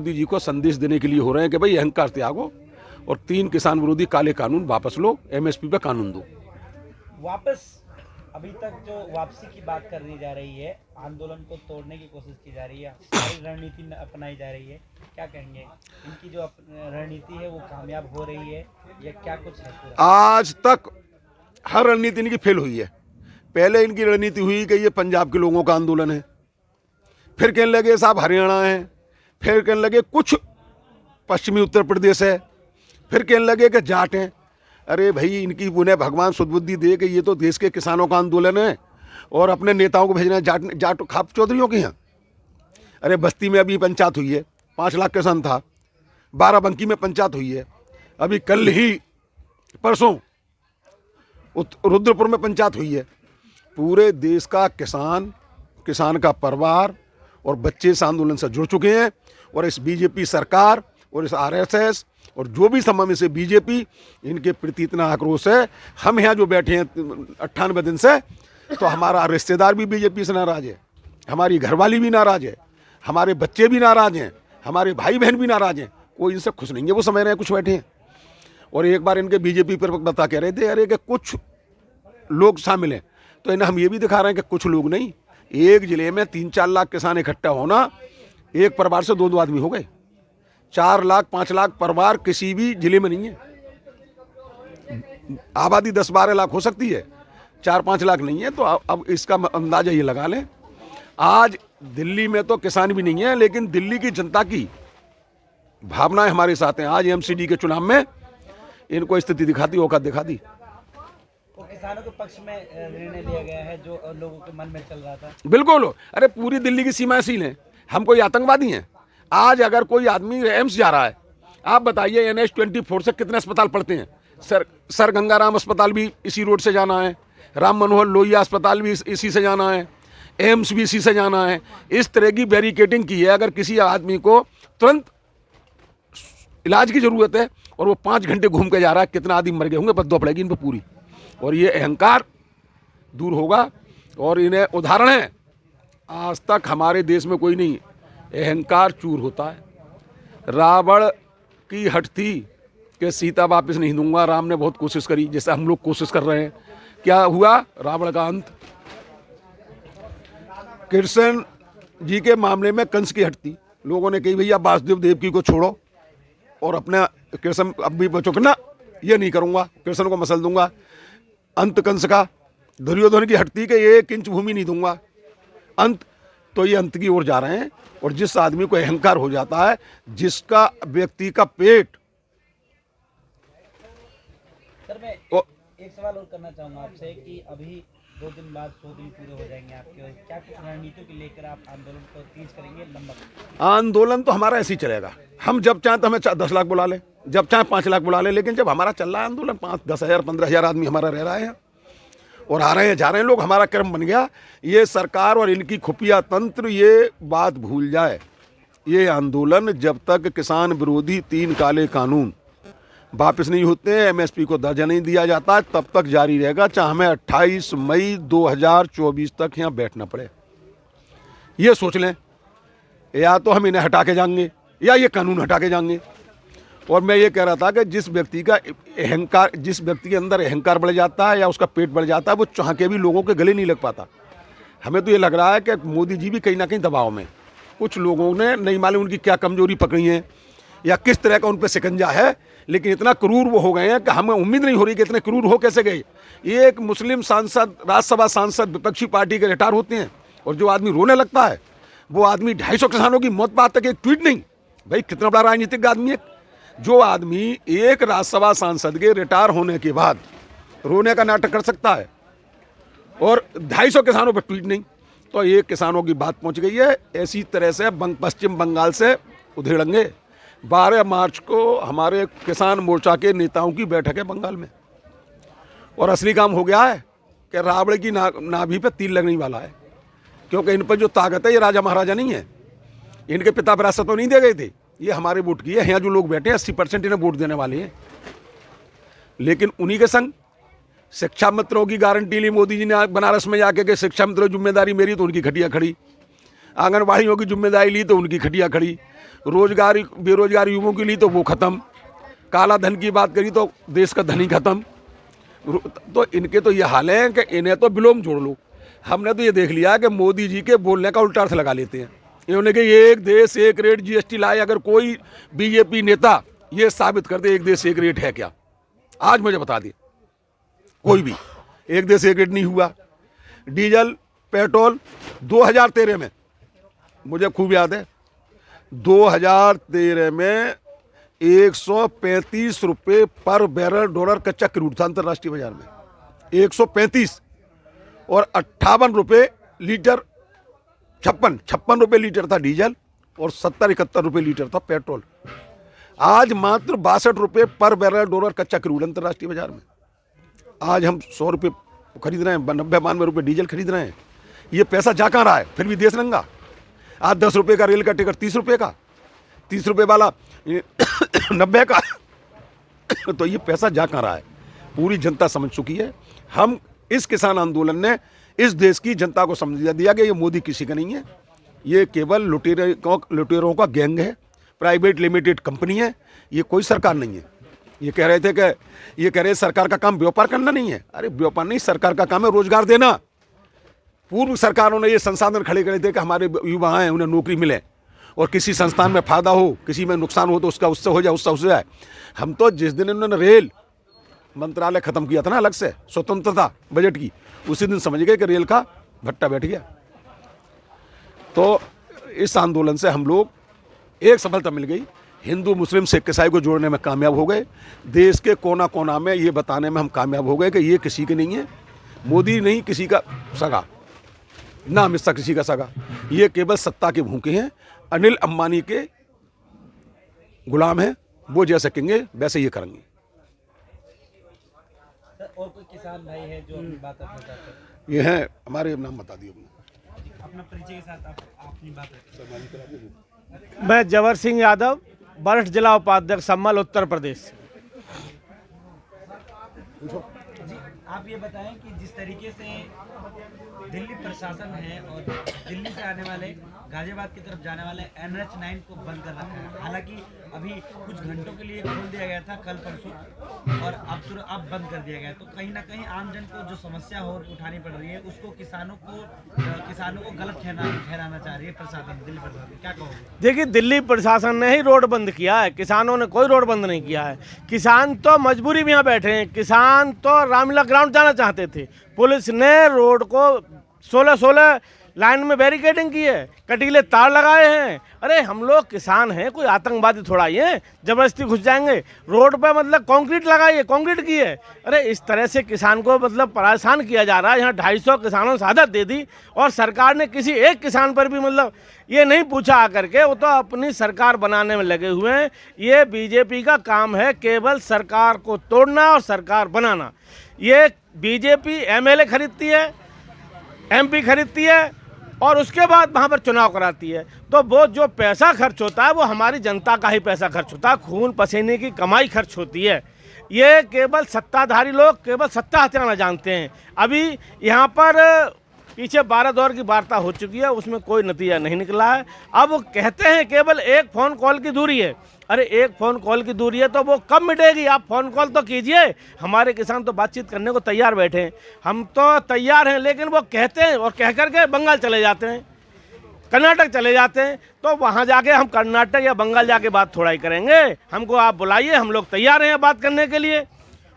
मोदी जी को संदेश देने के लिए हो रहे हैं कि भाई अहंकार त्यागो और 3 किसान विरोधी काले कानून वापस लो, एमएसपी पे कानून दो। वापस अभी तक जो वापसी की बात कर दी जा रही है, आंदोलन को तोड़ने की कोशिश की जा रही है, सारी रणनीति अपनाई जा रही है, क्या कहेंगे? इनकी जो रणनीति है वो कामयाब हो रही है या क्या कुछ है पूरा? आज तक हर रणनीति इनकी फेल हुई है। पहले इनकी रणनीति हुई कि ये पंजाब के लोगों का आंदोलन है, फिर कहने लगे साहब हरियाणा है, फिर कहने लगे कुछ पश्चिमी उत्तर प्रदेश है, फिर कहने लगे कि जाट हैं। अरे भाई, इनकी उन्हें भगवान सुदबुद्धि दे कि ये तो देश के किसानों का आंदोलन है और अपने नेताओं को भेजना है जाट खाप चौधरियों के यहाँ। अरे बस्ती में अभी पंचायत हुई है, 5 लाख किसान था, बाराबंकी में पंचायत हुई है, अभी कल ही परसों रुद्रपुर में पंचायत हुई है। पूरे देश का किसान का परिवार और बच्चे इस आंदोलन से जुड़ चुके हैं और इस बीजेपी सरकार और इस आरएसएस और जो भी समूह से बीजेपी, इनके प्रति इतना आक्रोश है। हम यहाँ जो बैठे हैं 98 दिन से, तो हमारा रिश्तेदार भी बीजेपी से नाराज है, हमारी घरवाली भी नाराज है, हमारे बच्चे भी नाराज हैं, हमारे भाई बहन भी नाराज हैं। कोई इनसे खुश नहीं है, वो समझ रहे हैं कुछ बैठे हैं। और एक बार इनके बीजेपी पर बता कह रहे थे अरे कि कुछ लोग शामिल हैं, तो इन्हें हम ये भी दिखा रहे हैं कि कुछ लोग नहीं। एक जिले में 3-4 लाख किसान इकट्ठा होना, एक परिवार से 2-2 आदमी हो गए। 4 लाख 5 लाख परिवार किसी भी जिले में नहीं है। आबादी 10-12 लाख हो सकती है, 4-5 लाख नहीं है। तो अब इसका अंदाजा ये लगा लें, आज दिल्ली में तो किसान भी नहीं है, लेकिन दिल्ली की जनता की भावनाएं हमारे साथ हैं। आज एमसीडी के चुनाव में इनको स्थिति दिखाती, औकात दिखा दी। तो किसानों के पक्ष में निर्णय लिया गया है जो लोगों के मन में चल रहा था। बिल्कुल। अरे पूरी दिल्ली की सीमाएं सील हैं, हम कोई आतंकवादी हैं? आज अगर कोई आदमी एम्स जा रहा है, आप बताइए NH-24 से कितने अस्पताल पड़ते हैं? सर गंगाराम अस्पताल भी इसी रोड से जाना है, राम मनोहर लोहिया अस्पताल भी इसी से जाना है, एम्स भी इसी से जाना है। इस तरह की बैरिकेडिंग की है। अगर किसी आदमी को तुरंत इलाज की जरूरत है और वो 5 घंटे घूम के जा रहा है, कितना आदमी मर गए होंगे, बद्दुआ पड़ेगी इन पर पूरी। और ये अहंकार दूर होगा। और इन्हें उदाहरण है, आज तक हमारे देश में कोई नहीं अहंकार चूर होता है। रावण की हट थी कि सीता वापस नहीं दूंगा, राम ने बहुत कोशिश करी, जैसे हम लोग कोशिश कर रहे हैं। क्या हुआ? रावण का अंत। कृष्ण जी के मामले में कंस की हट थी, लोगों ने कही भैया वासुदेव देवकी को छोड़ो और अपने कृष्ण अब भी बचो ना, ये नहीं करूंगा, कृष्ण को मसल दूंगा। अंत कंस का। दुर्योधन की हटती कि 1 इंच भूमि नहीं दूंगा, अंत। तो ये अंत की ओर जा रहे हैं। और जिस आदमी को अहंकार हो जाता है, जिसका व्यक्ति का पेट। सर मैं एक सवाल और करना चाहूँगा आपसे कि अभी 2 दिन बाद 100 दिन पूरे हो जाएंगे आपके, और क्या कुछ रणनीतियों को लेकर आप आंदोलन को तेज करेंगे, लंबा? आंदोलन तो हमारा ऐसे ही चलेगा। हम जब चाहें तो हमें 10 लाख बुला ले, जब चाहे 5 लाख बुला ले, लेकिन जब हमारा चल रहा है आंदोलन, 5-10 हज़ार 15 हज़ार आदमी हमारा रह रहा है और आ रहे हैं जा रहे हैं लोग, हमारा कर्म बन गया। ये सरकार और इनकी खुफिया तंत्र ये बात भूल जाए। ये आंदोलन जब तक किसान विरोधी 3 काले कानून वापस नहीं होते हैं, एमएसपी को दर्जा नहीं दिया जाता, तब तक जारी रहेगा, चाहे हमें 28 मई 2024 तक यहाँ बैठना पड़े। ये सोच लें, या तो हम इन्हें हटा के जाएंगे या ये कानून हटा के जाएंगे। और मैं ये कह रहा था कि जिस व्यक्ति का अहंकार, जिस व्यक्ति के अंदर अहंकार बढ़ जाता है या उसका पेट बढ़ जाता है, वो चाह के भी लोगों के गले नहीं लग पाता। हमें तो ये लग रहा है कि मोदी जी भी कहीं ना कहीं दबाव में, कुछ लोगों ने नहीं मालूम उनकी क्या कमजोरी पकड़ी है या किस तरह का उन पर शिकंजा है, लेकिन इतना क्रूर वो हो गए हैं कि हमें उम्मीद नहीं हो रही कि इतने क्रूर हो कैसे गए। ये एक मुस्लिम सांसद, राज्यसभा सांसद, विपक्षी पार्टी के रिटायर होते हैं और जो आदमी रोने लगता है, वो आदमी 250 किसानों की मौत पर आज तक एक ट्वीट नहीं। भाई कितना बड़ा राजनीतिक आदमी है। जो आदमी एक राज्यसभा सांसद के रिटायर होने के बाद रोने का नाटक कर सकता है और 250 किसानों पर ट्वीट नहीं, तो ये किसानों की बात पहुंच गई है। इसी तरह से पश्चिम बंगाल से उधेड़ेंगे। 12 मार्च को हमारे किसान मोर्चा के नेताओं की बैठक है बंगाल में, और असली काम हो गया है कि रावण की नाभि पे तीर लगने वाला है, क्योंकि इन पर जो ताकत है ये राजा महाराजा नहीं है। इनके पिता विरासत तो नहीं दे गए थे, ये हमारे वोट की है। यहाँ जो लोग बैठे हैं 80% इन्हें वोट देने वाले हैं, लेकिन उन्हीं के संग शिक्षा मित्रों की गारंटी ली मोदी जी ने बनारस में जाके के शिक्षा मित्रों जिम्मेदारी मेरी, तो उनकी खटिया खड़ी। आंगनबाड़ियों की जिम्मेदारी ली तो उनकी खटिया खड़ी। रोजगारी बेरोजगार युवाओं के लिए तो वो खत्म, काला धन की बात करी तो देश का धन ही खत्म। तो इनके तो ये हाल है कि इन्हें तो विलोम जोड़ लो। हमने तो ये देख लिया कि मोदी जी के बोलने का उल्टा अर्थ लगा लेते हैं। इन्होंने कि एक देश एक रेट जीएसटी लाए, अगर कोई बीजेपी नेता ये साबित कर दे एक देश एक रेट है क्या, आज मुझे बता दे कोई भी। एक देश एक रेट नहीं हुआ। डीजल पेट्रोल 2013 में, मुझे खूब याद है, 2013 में 135 रुपये पर बैरल डॉलर कच्चा क्रूड था अंतर्राष्ट्रीय बाजार में, 135, और 58 रुपये लीटर, 56 रुपये लीटर था डीजल, और 70-71 रुपये लीटर था पेट्रोल। आज मात्र 62 रुपये पर बैरल डॉलर कच्चा क्रूड अंतर्राष्ट्रीय बाजार में। आज हम 100 रुपये खरीद रहे हैं, 90-92 रुपये डीजल खरीद रहे हैं। ये पैसा जा कहाँ रहा है? फिर भी देश नंगा। आज 10 रुपये का रेल का टिकट 30 रुपये का, 30 रुपये वाला 90 का। तो ये पैसा जा कहाँ रहा है? पूरी जनता समझ चुकी है। हम इस किसान आंदोलन ने इस देश की जनता को समझा दिया कि ये मोदी किसी का नहीं है, ये केवल लुटेरों का गैंग है, प्राइवेट लिमिटेड कंपनी है, ये कोई सरकार नहीं है। ये कह रहे थे कि ये कह रहे सरकार का काम व्यापार करना नहीं है। अरे व्यापार नहीं, सरकार का काम है रोजगार देना। पूर्व सरकारों ने ये संसाधन खड़े करे थे कि हमारे युवा हैं उन्हें नौकरी मिले, और किसी संस्थान में फायदा हो, किसी में नुकसान हो तो उसका उससे हो जाए, उससे हो जाए। हम तो जिस दिन इन्होंने रेल मंत्रालय खत्म किया था ना अलग से स्वतंत्रता बजट की, उसी दिन समझ गए कि रेल का भट्टा बैठ गया। तो इस आंदोलन से हम लोग एक सफलता मिल गई, हिंदू मुस्लिम सिख ईसाई को जोड़ने में कामयाब हो गए। देश के कोना कोना में ये बताने में हम कामयाब हो गए कि ये किसी के नहीं है, मोदी नहीं किसी का सगा, ना अमित शाह किसी का सगा, ये केवल सत्ता के भूखे हैं, अनिल अंबानी के गुलाम हैं। वो जैसे कहेंगे वैसे ये करेंगे। और कोई किसान भाई है जो अपनी बात रखना चाहते हैं? ये हैं हमारे, नाम बता दिए अपना परिचय के साथ आप अपनी बात रखें। मैं जवर सिंह यादव, वरिष्ठ जिला उपाध्यक्ष सम्मल, उत्तर प्रदेश। आप ये बताएं कि जिस तरीके से दिल्ली प्रशासन है और दिल्ली से आने वाले गाजियाबाद की तरफ जाने वाले NH9 को बंद कर रखा है। हालांकि अभी कुछ घंटों के लिए खोल दिया गया था कल परसों, और अब बंद कर दिया गया। तो कहीं ना कहीं आमजन को जो समस्या हो उठानी पड़ रही है, उसको किसानों को गलत ठहराना चाह रही है प्रशासन, दिल्ली प्रशासन। क्या कहोगे? देखिए, दिल्ली प्रशासन ने ही रोड बंद किया है, किसानों ने कोई रोड बंद नहीं किया है। किसान तो मजबूरी में यहाँ बैठे हैं, किसान तो रामलीला ग्राउंड जाना चाहते थे। पुलिस ने रोड को 16 लाइन में बैरिकेडिंग की है, कटीले तार लगाए हैं। अरे हम लोग किसान हैं, कोई आतंकवादी थोड़ा ही है जबरदस्ती घुस जाएंगे रोड पे। मतलब कंक्रीट लगाइए, कंक्रीट की है। अरे इस तरह से किसान को मतलब परेशान किया जा रहा है। यहाँ 250 किसानों ने शहादत दे दी, और सरकार ने किसी एक किसान पर भी मतलब ये नहीं पूछा आकर के। वो तो अपनी सरकार बनाने में लगे हुए हैं। ये बीजेपी का काम है केवल सरकार को तोड़ना और सरकार बनाना। ये बीजेपी MLA खरीदती है, MP खरीदती है, और उसके बाद वहाँ पर चुनाव कराती है। तो वो जो पैसा खर्च होता है वो हमारी जनता का ही पैसा खर्च होता है, खून पसीने की कमाई खर्च होती है। ये केवल सत्ताधारी लोग केवल सत्ता हथियाना जानते हैं। अभी यहाँ पर पीछे 12 दौर की वार्ता हो चुकी है, उसमें कोई नतीजा नहीं निकला है। अब कहते हैं केवल एक फ़ोन कॉल की दूरी है। अरे एक फ़ोन कॉल की दूरी है तो वो कब मिटेगी? आप फ़ोन कॉल तो कीजिए। हमारे किसान तो बातचीत करने को तैयार बैठे हैं, हम तो तैयार हैं, लेकिन वो कहते हैं और कह करके बंगाल चले जाते हैं, कर्नाटक चले जाते हैं। तो वहाँ जाके हम कर्नाटक या बंगाल जाके बात थोड़ा ही करेंगे। हमको आप बुलाइए, हम लोग तैयार हैं बात करने के लिए।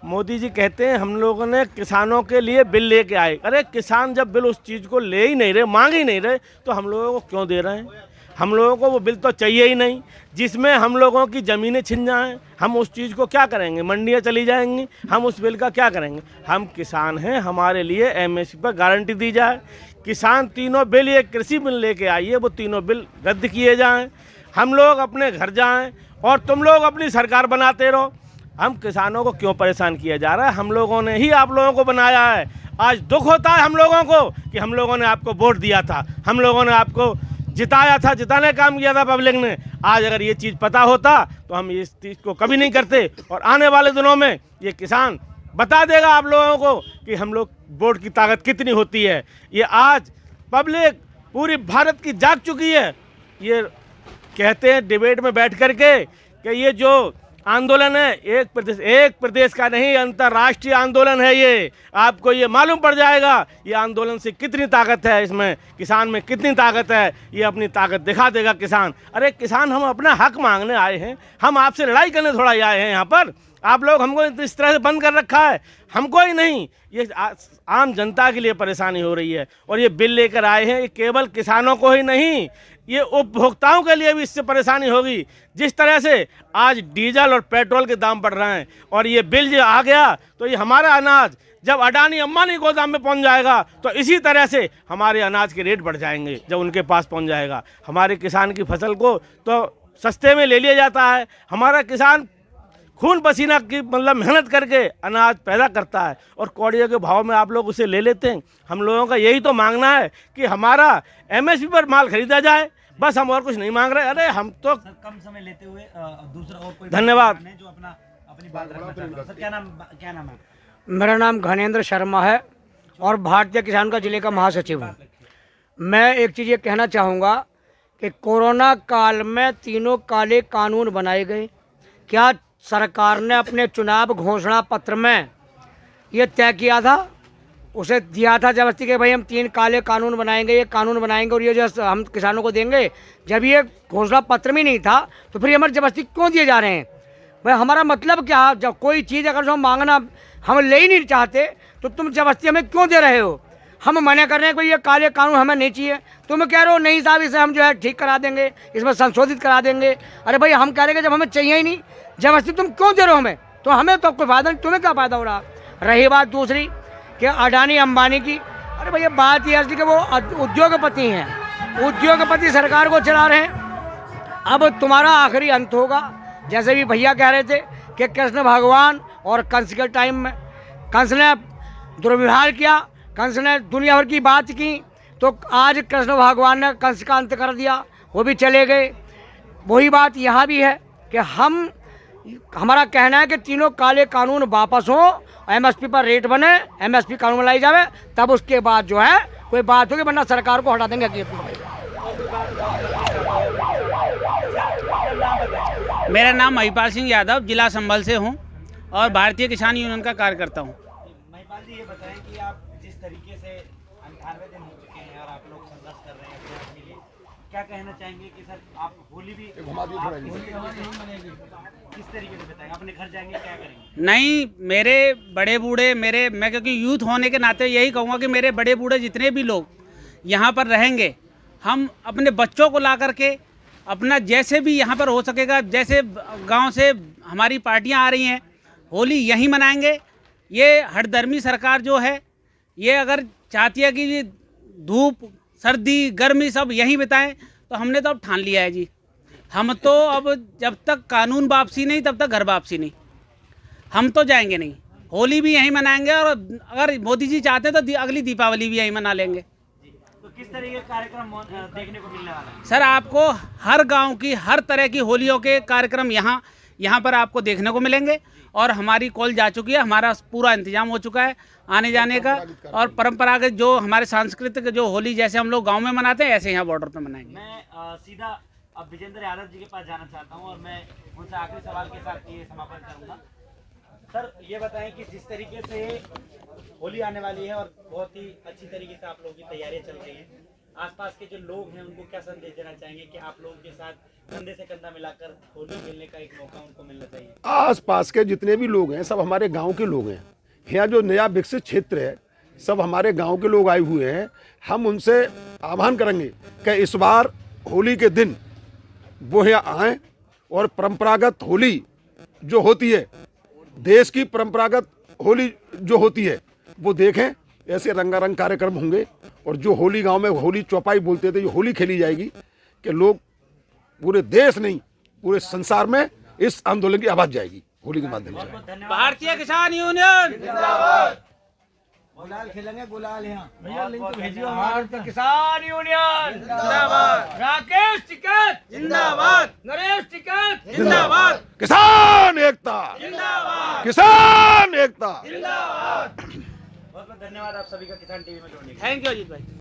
मोदी जी कहते हैं हम लोगों ने किसानों के लिए बिल लेके आए। अरे किसान जब बिल उस चीज़ को ले ही नहीं रहे, मांग ही नहीं रहे, तो हम लोगों को क्यों दे रहे हैं? हम लोगों को वो बिल तो चाहिए ही नहीं जिसमें हम लोगों की ज़मीनें छिन जाएं। हम उस चीज़ को क्या करेंगे? मंडियाँ चली जाएंगी, हम उस बिल का क्या करेंगे? हम किसान हैं, हमारे लिए MSP पर गारंटी दी जाए। किसान तीनों बिल, ये कृषि बिल लेके आइए, वो तीनों बिल रद्द किए जाएँ, हम लोग अपने घर जाएँ और तुम लोग अपनी सरकार बनाते रहो। हम किसानों को क्यों परेशान किया जा रहा है? हम लोगों ने ही आप लोगों को बनाया है। आज दुख होता है हम लोगों को कि हम लोगों ने आपको वोट दिया था, हम लोगों ने आपको जिताया था, जिताने का काम किया था पब्लिक ने। आज अगर ये चीज़ पता होता तो हम इस चीज़ को कभी नहीं करते। और आने वाले दिनों में ये किसान बता देगा आप लोगों को कि हम लोग वोट की ताकत कितनी होती है। ये आज पब्लिक पूरी भारत की जाग चुकी है। ये कहते हैं डिबेट में बैठ करके कि ये जो आंदोलन है एक प्रदेश का नहीं, अंतर्राष्ट्रीय आंदोलन है। ये आपको ये मालूम पड़ जाएगा ये आंदोलन से कितनी ताकत है, इसमें किसान में कितनी ताकत है, ये अपनी ताकत दिखा देगा किसान। अरे किसान, हम अपना हक मांगने आए हैं, हम आपसे लड़ाई करने थोड़ा ही आए हैं यहाँ पर। आप लोग हमको इस तरह से बंद कर रखा है, हमको ही नहीं, ये आम जनता के लिए परेशानी हो रही है। और ये बिल लेकर आए हैं, ये केवल किसानों को ही नहीं, ये उपभोक्ताओं के लिए भी इससे परेशानी होगी। जिस तरह से आज डीजल और पेट्रोल के दाम बढ़ रहे हैं और ये बिल जो आ गया तो ये हमारा अनाज जब अडानी अंबानी गोदाम में पहुंच जाएगा तो इसी तरह से हमारे अनाज के रेट बढ़ जाएंगे। जब उनके पास पहुंच जाएगा हमारे किसान की फसल को तो सस्ते में ले लिया जाता है। हमारा किसान खून पसीना की मतलब मेहनत करके अनाज पैदा करता है और कौड़ियों के भाव में आप लोग उसे ले लेते हैं। हम लोगों का यही तो मांगना है कि हमारा एमएसपी पर माल खरीदा जाए, बस हम और कुछ नहीं मांग रहे। अरे हम तो सर कम समय लेते हुए दूसरा और कोई धन्यवाद। जो अपनी बात रखना चाहता है। सर क्या नाम है? मेरा नाम घनेंद्र शर्मा है और भारतीय किसान का जिले का महासचिव हूँ। मैं एक चीज़ ये कहना चाहूँगा कि कोरोना काल में तीनों काले कानून बनाए गए। क्या सरकार ने अपने चुनाव घोषणा पत्र में ये तय किया था, उसे दिया था जबरदस्ती कि भाई हम 3 काले कानून बनाएंगे, ये कानून बनाएंगे और ये जो हम किसानों को देंगे? जब ये घोषणा पत्र में नहीं था तो फिर हमारे जबरदस्ती क्यों दिए जा रहे हैं? भाई हमारा मतलब क्या? जब कोई चीज़ अगर जो हम मांगना हम ले ही नहीं चाहते तो तुम जबरदस्ती हमें क्यों दे रहे हो? हम मना कर रहे हैं कोई ये काले कानून हमें नहीं चाहिए, तुम कह रहे हो नहीं साहब इसे हम जो है ठीक करा देंगे, इसमें संशोधित करा देंगे। अरे भाई हम कह रहे हैं जब हमें चाहिए ही नहीं, जबरदस्ती तुम क्यों दे रहे हो हमें? तो हमें तो कोई फायदा नहीं, तुम्हें क्या फ़ायदा हो रहा? रही बात दूसरी कि अडानी अंबानी की, अरे भैया बात ये है कि वो उद्योगपति हैं, उद्योगपति सरकार को चला रहे हैं। अब तुम्हारा आखिरी अंत होगा। जैसे भी भैया कह रहे थे कि कृष्ण भगवान और कंस के टाइम में कंस ने दुर्व्यवहार किया, कंस ने दुनिया भर की बात की, तो आज कृष्ण भगवान ने कंस का अंत कर दिया, वो भी चले गए। वही बात यहाँ भी है कि हमारा कहना है कि तीनों काले कानून वापस हों, एमएसपी पर रेट बने, एमएसपी कानून लाई जावे, तब उसके बाद जो है कोई बात होगी, वरना सरकार को हटा देंगे। मेरा नाम महिपाल सिंह यादव, जिला संभल से हूँ और भारतीय किसान यूनियन का कार्यकर्ता हूँ। महिपाल जी ये बताएं कि आप जिस तरीके से 98 दिन हो चुके हैं और आप लोग संघर्ष कर रहे हैं अपने आप के लिए, क्या कहना चाहेंगे कि सर आप होली भी किस तरीके से बताएंगे? अपने घर जाएंगे क्या करेंगे? नहीं, मेरे बड़े बूढ़े मैं क्योंकि यूथ होने के नाते यही कहूँगा कि मेरे बड़े बूढ़े जितने भी लोग यहाँ पर रहेंगे, हम अपने बच्चों को ला करके अपना जैसे भी यहाँ पर हो सकेगा, जैसे गांव से हमारी पार्टियाँ आ रही हैं, होली यहीं मनाएंगे। ये हठधर्मी सरकार जो है ये अगर चाहती है कि धूप सर्दी गर्मी सब यहीं बिताएं, तो हमने तो अब ठान लिया है जी। हम तो अब जब तक कानून वापसी नहीं तब तक घर वापसी नहीं, हम तो जाएंगे नहीं। होली भी यहीं मनाएंगे और अगर मोदी जी चाहते हैं तो अगली दीपावली भी यहीं मना लेंगे। तो किस तरह के कार्यक्रम देखने को मिलने वाला है? सर आपको हर गांव की हर तरह की होलियों के कार्यक्रम यहाँ पर आपको देखने को मिलेंगे और हमारी कॉल जा चुकी है, हमारा पूरा इंतजाम हो चुका है आने जाने का। और परंपरागत जो हमारे सांस्कृतिक जो होली जैसे हम लोग गांव में मनाते हैं ऐसे यहाँ बॉर्डर पे मनाएंगे। मैं सीधा अब विजेंद्र यादव जी के पास जाना चाहता हूँ और मैं उनसे आखिरी सवाल के साथ ये समापन करूँगा। सर ये बताएं कि जिस तरीके से होली आने वाली है और बहुत ही अच्छी तरीके से आप लोगों की तैयारियां चल रही हैं, आसपास के जो लोग हैं उनको क्या संदेश देना चाहेंगे कि आप लोगों के साथ कंधे से कंधा मिलाकर होली खेलने का एक मौका उनको मिलना चाहिए? आस पास के जितने भी लोग हैं सब हमारे गांव के लोग हैं। यहाँ जो नया विकसित क्षेत्र है सब हमारे गांव के लोग आए हुए हैं। हम उनसे आह्वान करेंगे कि इस बार होली के दिन वो यहाँ आएँ और परंपरागत होली जो होती है, देश की परंपरागत होली जो होती है वो देखें। ऐसे रंगारंग कार्यक्रम होंगे और जो होली गांव में होली चौपाई बोलते थे, ये होली खेली जाएगी कि लोग पूरे देश नहीं पूरे संसार में इस आंदोलन की आवाज जाएगी होली के माध्यम से। भारतीय किसान यूनियन गुलाल खेलेंगे, गुलाल यहाँ भैया लिंक भेजिए। भारतीय किसान यूनियन जिंदाबाद, राकेश टिकैत जिंदाबाद, नरेश टिकैत जिंदाबाद, किसान एकता, किसान एकता। बहुत बहुत धन्यवाद आप सभी का किसान टीवी में जुड़ने के लिए। थैंक यू अजीत भाई।